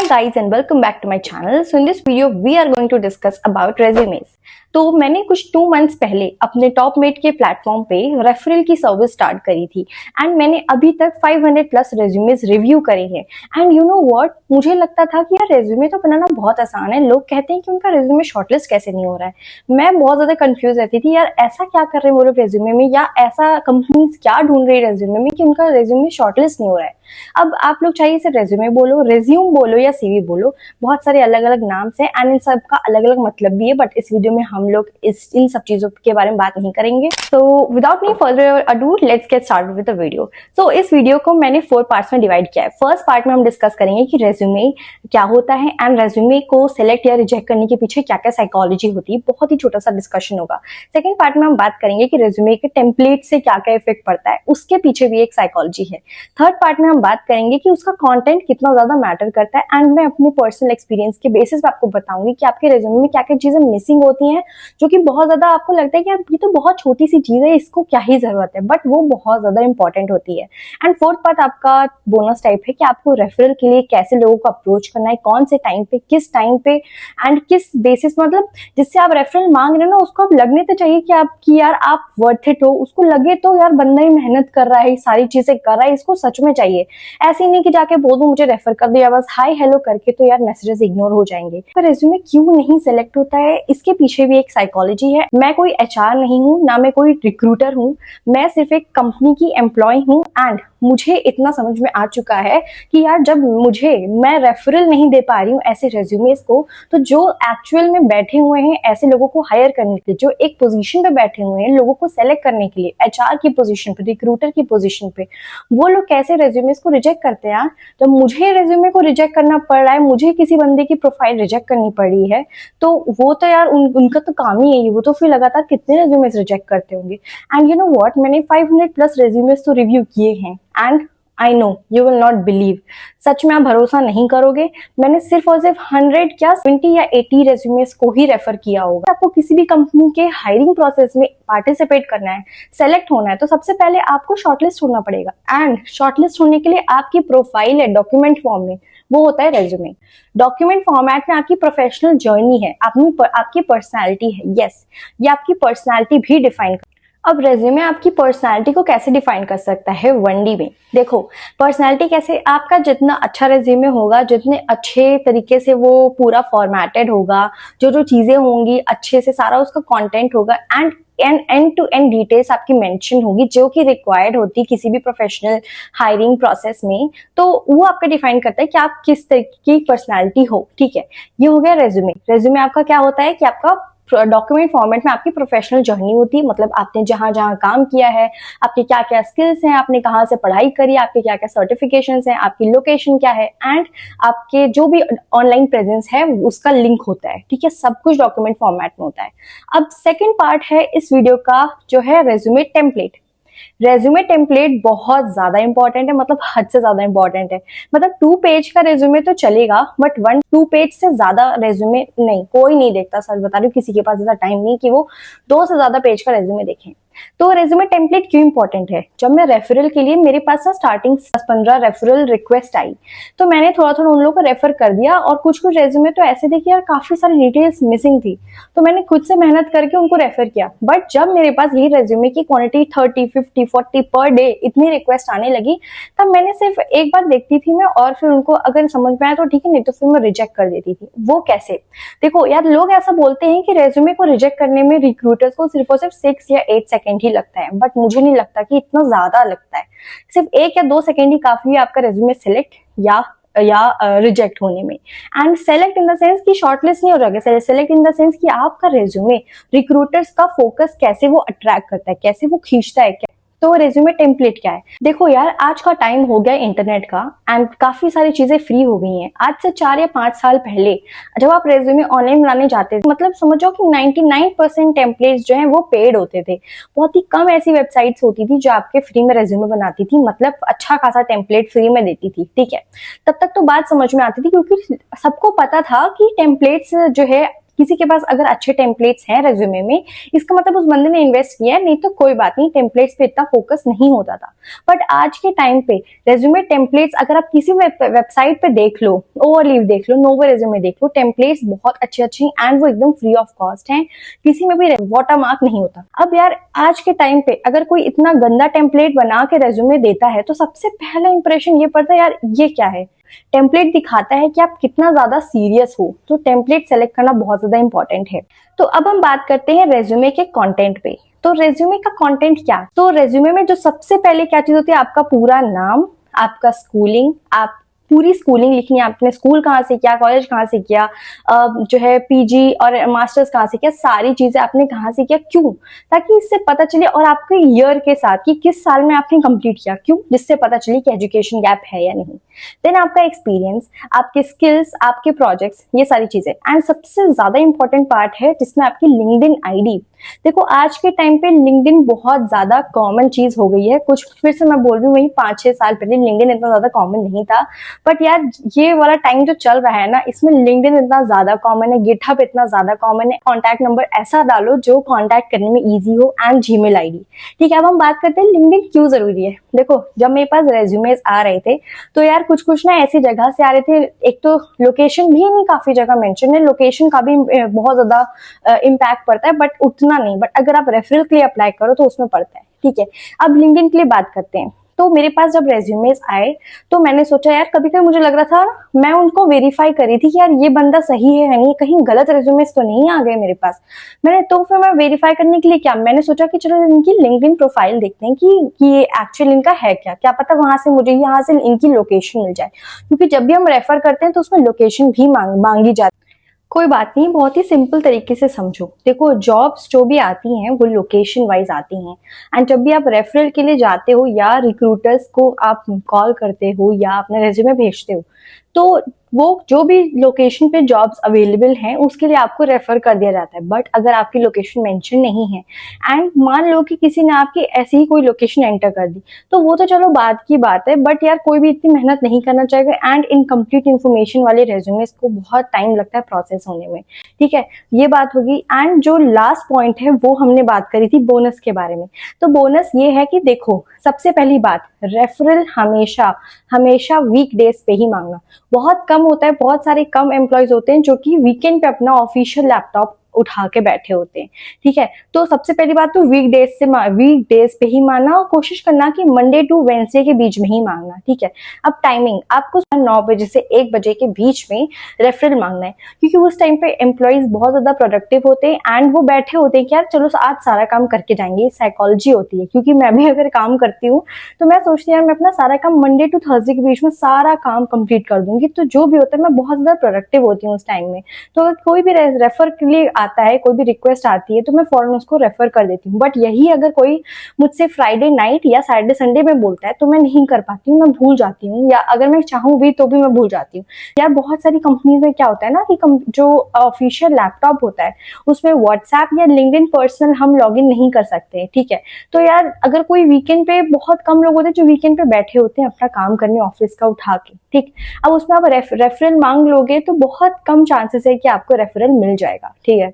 Hi guys and welcome back to my channel. So in this video we are going to discuss about resumes. तो मैंने कुछ 2 months पहले अपने टॉपमेट के platform पे रेफरल की सर्विस स्टार्ट करी थी एंड मैंने अभी तक 500 प्लस रेज्यूमेस रिव्यू करे हैं. एंड यू नो व्हाट, मुझे लगता था कि यार रेज्यूमे तो बनाना बहुत आसान है. लोग कहते हैं कि उनका रेज्यूमे शॉर्टलिस्ट कैसे नहीं हो रहा है. मैं बहुत ज्यादा कंफ्यूज रहती थी, यार ऐसा क्या कर रहे हैं वो लोग रेज्यूमे में, या ऐसा कंपनीज क्या ढूंढ रही है रेज्यूमे में कि उनका रेज्यूमे शॉर्टलिस्ट नहीं हो रहा है. अब आप लोग चाहिए इसे रेज्यूमे बोलो, रेज्यूम बोलो या सीवी बोलो, बहुत सारे अलग अलग नाम से एंड इन सब का अलग अलग मतलब भी है. बट इस वीडियो में हम लोग इन सब चीजों के बारे में बात नहीं करेंगे. So without any further ado let's get started with the video. So इस वीडियो को मैंने 4 पार्ट्स में डिवाइड किया है. फर्स्ट पार्ट में हम डिस्कस करेंगे कि रेज्यूमे क्या होता है एंड रेज्यूमे को सिलेक्ट या रिजेक्ट करने के पीछे क्या क्या साइकोलॉजी होती है. बहुत ही छोटा सा डिस्कशन होगा. सेकंड पार्ट में हम बात करेंगे कि रेज्यूमे के टेम्पलेट से क्या क्या इफेक्ट पड़ता है, उसके पीछे भी एक साइकोलॉजी है. थर्ड पार्ट में हम बात करेंगे कि उसका कंटेंट कितना ज्यादा मैटर करता है एंड मैं अपने पर्सनल एक्सपीरियंस के बेसिस पे आपको बताऊंगी कि आपके रेज्यूमे में क्या क्या चीजें मिसिंग होती हैं जो कि बहुत ज्यादा आपको लगता है कि ये तो बहुत छोटी सी चीज है, इसको क्या ही जरूरत है, बट वो बहुत ज्यादा इंपॉर्टेंट होती है. एंड फोर्थ पार्ट आपका बोनस टाइप है कि आपको रेफरल के लिए कैसे लोगों को अप्रोच करना है, कौन से टाइम पे, किस टाइम पे एंड किस बेसिस, मतलब जिससे आप रेफरल मांग रहे हो ना उसको आप लगने तो चाहिए कि यार आप वर्थ इट हो. उसको लगे तो यार बंदा ही मेहनत कर रहा है, सारी चीजें कर रहा है, इसको सच में चाहिए. ऐसे नहीं कि जाके बोल दूं मुझे रेफर कर दिया बस हाय हेलो करके तो यार मैसेजेस इग्नोर हो जाएंगे. तो रेज्यूमे क्यों नहीं सिलेक्ट होता है, इसके पीछे भी एक साइकोलॉजी है. मैं कोई एचआर नहीं हूँ, ना मैं कोई रिक्रूटर हूँ, मैं सिर्फ एक कंपनी की एम्प्लॉय हूँ. एंड मुझे इतना समझ में आ चुका है कि यार जब मैं रेफरल नहीं दे पा रही हूँ ऐसे रेज्यूमेस को, तो जो एक्चुअल में बैठे हुए हैं ऐसे लोगों को हायर करने के लिए, जो एक पोजीशन पे बैठे हुए हैं लोगों को सेलेक्ट करने के लिए, एचआर की पोजीशन पे, रिक्रूटर की पोजीशन पे, वो लोग कैसे रेज्यूमेस को रिजेक्ट करते हैं. जब मुझे रेज्यूमे को रिजेक्ट करना पड़ रहा है, मुझे किसी बंदे की प्रोफाइल रिजेक्ट करनी पड़ी है, तो वो तो यार उनका तो काम ही है, वो तो फिर लगातार कितने रेज्यूमेस रिजेक्ट करते होंगे. एंड यू नो व्हाट, मैंने 500 प्लस रेज्यूमेस तो रिव्यू किए हैं and I know you will not believe, सच में आप भरोसा नहीं करोगे, मैंने सिर्फ और सिर्फ 100 क्या 20 या 80 रेज्यूमेस को ही रेफर किया होगा. आपको किसी भी कंपनी के हायरिंग प्रोसेस में पार्टिसिपेट करना है, सेलेक्ट होना है, तो सबसे पहले आपको शॉर्टलिस्ट होना पड़ेगा. एंड शॉर्टलिस्ट होने के लिए आपकी प्रोफाइल है डॉक्यूमेंट फॉर्म में, वो होता है रेज्यूमे. डॉक्यूमेंट फॉर्मेट में आपकी प्रोफेशनल जर्नी है, आपकी पर्सनैलिटी है. यस, ये आपकी पर्सनैलिटी भी डिफाइन. अब रेज्यूमे आपकी पर्सनालिटी को कैसे डिफाइन कर सकता है 1D में. देखो पर्सनालिटी कैसे, आपका जितना अच्छा रेज्यूमे होगा, जितने अच्छे तरीके से वो पूरा फॉर्मेटेड होगा, जो चीजें होंगी अच्छे से सारा उसका कंटेंट होगा and end to end details आपकी मेंशन होगी जो कि रिक्वायर्ड होती है किसी भी प्रोफेशनल हायरिंग प्रोसेस में, तो वो आपका डिफाइन करता है कि आप किस तरीके की पर्सनालिटी हो. ठीक है, ये हो गया रेज्यूमे. रेज्यूमे आपका क्या होता है कि आपका डॉक्यूमेंट फॉर्मेट में आपकी प्रोफेशनल जर्नी होती है, मतलब आपने जहां जहां काम किया है, आपके क्या क्या स्किल्स हैं, आपने कहां से पढ़ाई करी, आपके क्या क्या सर्टिफिकेशंस हैं, आपकी लोकेशन क्या है एंड आपके जो भी ऑनलाइन प्रेजेंस है उसका लिंक होता है. ठीक है, सब कुछ डॉक्यूमेंट फॉर्मेट में होता है. अब सेकेंड पार्ट है इस वीडियो का जो है रेज्यूमे टेम्पलेट. रेज्यूमे टेम्पलेट बहुत ज्यादा इंपॉर्टेंट है, मतलब हद से ज्यादा इंपॉर्टेंट है. मतलब 2 पेज का रेज्यूमे तो चलेगा बट 1-2 पेज से ज्यादा रेज्यूमे नहीं, कोई नहीं देखता. सर बता रही हूँ, किसी के पास इतना टाइम नहीं कि वो 2 से ज्यादा पेज का रेज्यूमे देखें. तो रेज्यूमे टेम्पलेट क्यों इंपॉर्टेंट है, जब मैं रेफरल के लिए, मेरे पास ना स्टार्टिंग 15 रेफरल रिक्वेस्ट आई तो मैंने थोड़ा थोड़ा उन लोगों को रेफर कर दिया और कुछ रेज्यूमे तो ऐसे थे कि यार काफी सारी डिटेल्स मिसिंग थी, तो मैंने खुद से मेहनत करके उनको रेफर किया. बट जब मेरे पास यही रेज्यूमे की क्वांटिटी 30, 50, 40 पर डे इतनी रिक्वेस्ट आने लगी, तब मैंने सिर्फ एक बार देखती थी मैं और फिर उनको अगर समझ में आया तो ठीक है, नहीं तो फिर मैं रिजेक्ट कर देती थी. वो कैसे, देखो यार लोग ऐसा बोलते हैं कि रेज्यूमे को रिजेक्ट करने में रिक्रूटर्स को सिर्फ और सिर्फ 6 या 8 सेकंड ही लगता है, बट मुझे नहीं लगता कि इतना ज्यादा लगता है. सिर्फ 1 या 2 सेकंड ही काफी है आपका रेज्यूमे सिलेक्ट या रिजेक्ट होने में. And select in the sense कि शॉर्टलिस्ट नहीं हो जाएगा, सेलेक्ट इन द सेंस कि आपका रेज्यूमे रिक्रूटर्स का फोकस कैसे वो अट्रैक्ट करता है, कैसे वो खींचता है. तो रेज्यूमे टेम्पलेट क्या है, देखो यार आज का टाइम हो गया इंटरनेट का एंड काफी सारी चीजें फ्री हो गई हैं. आज से 4 या 5 साल पहले जब आप रेज्यूमे ऑनलाइन बनाने जाते थे, मतलब समझो कि 99% टेम्पलेट्स जो है वो पेड होते थे. बहुत ही कम ऐसी वेबसाइट्स होती थी जो आपके फ्री में रेज्यूमे बनाती थी, मतलब अच्छा खासा टेम्पलेट फ्री में देती थी. ठीक है, तब तक तो बात समझ में आती थी क्योंकि सबको पता था कि टेम्पलेट्स जो है किसी के पास अगर अच्छे टेम्पलेट्स हैं रेज्यूमे में, इसका मतलब उस बंदे ने इन्वेस्ट किया है, नहीं तो कोई बात नहीं, टेम्पलेट्स पे इतना फोकस नहीं होता था। बट आज के टाइम पे रेज्यूमे टेम्पलेट्स अगर आप किसी वेबसाइट पे देख लो, ओवरलीव देख लो, नोवो रेज्यूमे देख लो, टेम्पलेट्स बहुत अच्छे अच्छे हैं एंड वो एकदम फ्री ऑफ कॉस्ट हैं, किसी में भी वाटर मार्क नहीं होता। अब यार आज के टाइम पे अगर कोई इतना गंदा टेम्पलेट बना के रेज्यूमे देता है तो सबसे पहला इंप्रेशन ये पड़ता है, यार ये क्या है। टेम्पलेट दिखाता है कि आप कितना ज्यादा सीरियस हो, तो टेम्पलेट सेलेक्ट करना बहुत ज्यादा इंपॉर्टेंट है। तो अब हम बात करते हैं रेज्यूमे के कंटेंट पे। तो रेज्यूमे का कंटेंट क्या, तो रेज्यूमे में जो सबसे पहले क्या चीज होती है, आपका पूरा नाम, आपका स्कूलिंग, आप पूरी स्कूलिंग लिखनी है, आपने स्कूल कहाँ से किया, कॉलेज कहाँ से किया, जो है पीजी और मास्टर्स कहाँ से किया, सारी चीजें आपने कहाँ से किया, क्यों, ताकि इससे पता चले, और आपके ईयर के साथ कि किस साल में आपने कंप्लीट किया, क्यों, जिससे पता चले कि एजुकेशन गैप है या नहीं। देन आपका एक्सपीरियंस, आपके स्किल्स, आपके प्रोजेक्ट्स, ये सारी चीजें। एंड सबसे ज्यादा इंपॉर्टेंट पार्ट है जिसमें आपकी लिंक्डइन आईडी। देखो आज के टाइम पे लिंक्डइन बहुत ज्यादा कॉमन चीज हो गई है, कुछ फिर से मैं बोल रही हूँ, वही 5-6 साल पहले लिंक्डइन इतना ज्यादा कॉमन नहीं था। बट यार ये वाला टाइम जो चल रहा है ना, इसमें लिंक्डइन इतना ज्यादा कॉमन है, गिटहब इतना ज्यादा कॉमन है। कॉन्टैक्ट नंबर ऐसा डालो जो कॉन्टैक्ट करने में ईजी हो, एंड जीमेल आईडी। ठीक है, अब हम बात करते हैं लिंक्डइन क्यों जरूरी है। देखो जब मेरे पास रेज्यूमेस आ रहे थे तो यार कुछ ना ऐसी जगह से आ रहे थे, एक तो लोकेशन भी नहीं, काफी जगह मेंशन है, लोकेशन का भी बहुत ज्यादा इम्पैक्ट पड़ता है, बट उतना नहीं। बट अगर आप रेफरल के लिए अप्लाई करो तो उसमें पड़ता है। ठीक है, अब लिंक्डइन के लिए बात करते हैं। तो मेरे पास जब रेज्यूमेस आए तो मैंने सोचा यार, कभी कभी मुझे लग रहा था, मैं उनको वेरीफाई करी थी कि यार ये बंदा सही है नहीं, कहीं गलत रेज्यूमेस तो नहीं आ गए मेरे पास। फिर मैं वेरीफाई करने के लिए क्या, मैंने सोचा कि चलो इनकी लिंक्डइन प्रोफाइल देखते हैं कि ये एक्चुअल इनका है क्या पता वहां से मुझे यहाँ से इनकी लोकेशन मिल जाए, क्योंकि जब भी हम रेफर करते हैं तो उसमें लोकेशन भी मांगी जाती है। कोई बात नहीं, बहुत ही सिंपल तरीके से समझो। देखो जॉब्स जो भी आती हैं वो लोकेशन वाइज आती हैं, एंड जब भी आप रेफरल के लिए जाते हो या रिक्रूटर्स को आप कॉल करते हो या अपने रेज्यूमे भेजते हो, तो वो जो भी लोकेशन पे जॉब्स अवेलेबल हैं उसके लिए आपको रेफर कर दिया जाता है। बट अगर आपकी लोकेशन मेंशन नहीं है, एंड मान लो कि किसी ने आपकी ऐसी ही कोई लोकेशन एंटर कर दी, तो वो तो चलो बात की बात है, बट यार कोई भी इतनी मेहनत नहीं करना चाहेगा, एंड इनकम्प्लीट इन्फॉर्मेशन वाले रेज्यूमेस को बहुत टाइम लगता है प्रोसेस होने में। ठीक है, ये बात होगी। एंड जो लास्ट पॉइंट है वो हमने बात करी थी बोनस के बारे में। तो बोनस ये है कि देखो सबसे पहली बात, रेफरल हमेशा हमेशा वीकडेज पे ही मांगना। बहुत कम होता है, बहुत सारे कम एम्प्लॉयज होते हैं जो कि वीकेंड पे अपना ऑफिशियल लैपटॉप उठा के बैठे होते हैं। ठीक है, तो सबसे पहली बात तो वीकडेज पे ही मांगना, और कोशिश करना कि मंडे टू वेडनेसडे के बीच में ही मांगना। ठीक है, अब टाइमिंग आपको 9 बजे से 1 बजे के बीच में रेफरल मांगना है, क्योंकि उस टाइम पे एम्प्लॉयज बहुत ज्यादा प्रोडक्टिव होते हैं एंड वो बैठे होते हैं कि यार चलो आज सारा काम करके जाएंगे। साइकोलॉजी होती है, क्योंकि मैं भी अगर काम करती हूँ तो मैं सोचती हूँ यार मैं अपना सारा काम मंडे टू थर्सडे के बीच में सारा काम कंप्लीट कर दूंगी, तो जो भी होता है मैं बहुत ज्यादा प्रोडक्टिव होती हूँ उस टाइम में। तो कोई भी रेफर के लिए आता है, कोई भी रिक्वेस्ट आती है तो मैं फौरन उसको रेफर कर देती हूँ। बट यही अगर कोई मुझसे फ्राइडे नाइट या सैटरडे संडे में बोलता है तो मैं नहीं कर पाती हूँ, मैं भूल जाती हूँ, या अगर मैं चाहूँ भी तो भी मैं भूल जाती हूँ। यार बहुत सारी कंपनीज में क्या होता है ना कि जो ऑफिशियल लैपटॉप होता है उसमें व्हाट्सएप या लिंक्डइन पर्सनल हम लॉग इन नहीं कर सकते। ठीक है, तो यार अगर कोई वीकेंड पे, बहुत कम लोग होते हैं जो वीकेंड पे बैठे होते हैं अपना काम करने ऑफिस का उठा के। ठीक, अब उसमें आप रेफरल मांग लोगे तो बहुत कम चांसेस है कि आपको रेफरल मिल जाएगा। ठीक है,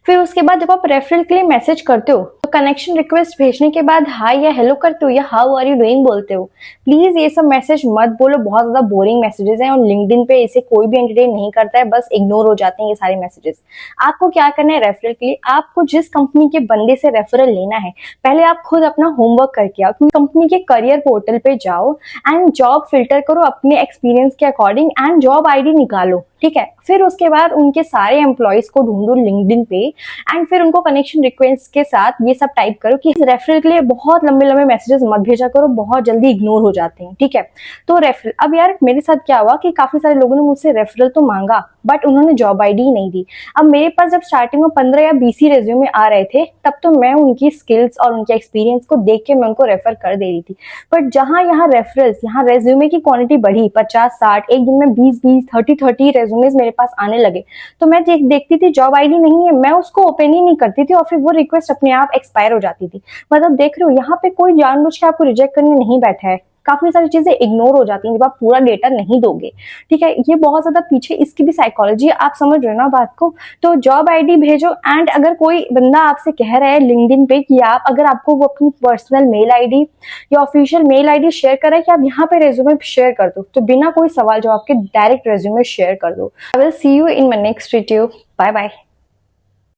फिर उसके बाद जब आप रेफरल के लिए मैसेज करते हो तो कनेक्शन रिक्वेस्ट भेजने के बाद हाय या हेलो करते हो या हाउ आर यू डूइंग बोलते हो। प्लीज ये सब मैसेज मत बोलो, बहुत ज्यादा बोरिंग मैसेजेस हैं और लिंक्डइन पे इसे कोई भी एंटरटेन नहीं करता है, बस इग्नोर हो जाते हैं ये सारे मैसेजेस। आपको क्या करना है रेफरल के लिए, आपको जिस कंपनी के बंदे से रेफरल लेना है पहले आप खुद अपना होमवर्क करके आओ, क्योंकि कंपनी के करियर पोर्टल पे जाओ एंड जॉब फिल्टर करो अपने एक्सपीरियंस के अकॉर्डिंग एंड जॉब आईडी निकालो। ठीक है, फिर उसके बाद उनके सारे एम्प्लॉयज को ढूंढो लिंक्डइन पे एंड फिर उनको कनेक्शन रिक्वेस्ट के साथ ये सब टाइप करो कि रेफरल के लिए बहुत लंबे लंबे मैसेजेस मत भेजा करो, बहुत जल्दी इग्नोर हो जाते हैं। ठीक है, तो रेफरल, अब यार मेरे साथ क्या हुआ कि काफी सारे लोगों ने मुझसे रेफरल तो मांगा बट उन्होंने जॉब आईडी ही नहीं दी। अब मेरे पास जब स्टार्टिंग में 15 या 20 ही रेज्यूमे आ रहे थे तब तो मैं उनकी स्किल्स और उनके एक्सपीरियंस को देख के मैं उनको रेफर कर दे रही थी। बट जहां यहाँ रेफरल्स, यहाँ रेज्यूमे की क्वांटिटी बढ़ी, 50-60, एक दिन में 20-20, 30-30 रेज्यूमेस मेरे पास आने लगे, तो मैं देखती थी जॉब आईडी नहीं है, मैं उसको ओपन ही नहीं करती थी और फिर वो रिक्वेस्ट अपने आप एक्सपायर हो जाती थी। मतलब देख रहे हो यहाँ पे कोई जानबूझ के आपको रिजेक्ट करने नहीं बैठा है, काफी सारी चीजें इग्नोर हो जाती हैं जब आप पूरा डेटा नहीं दोगे। ठीक है, ये बहुत ज्यादा पीछे इसकी भी साइकोलॉजी है, आप समझ रहे हो ना बात को। तो जॉब आईडी भेजो, एंड अगर कोई बंदा आपसे कह रहा है लिंक्डइन पे कि आप अगर आपको वो अपनी पर्सनल मेल आईडी या ऑफिशियल मेल आईडी शेयर करे कि आप यहाँ पे रेज्यूमे शेयर कर दो, तो बिना कोई सवाल जवाब के डायरेक्ट रेज्यूमे शेयर कर दो। I will see you in my next video. Bye bye.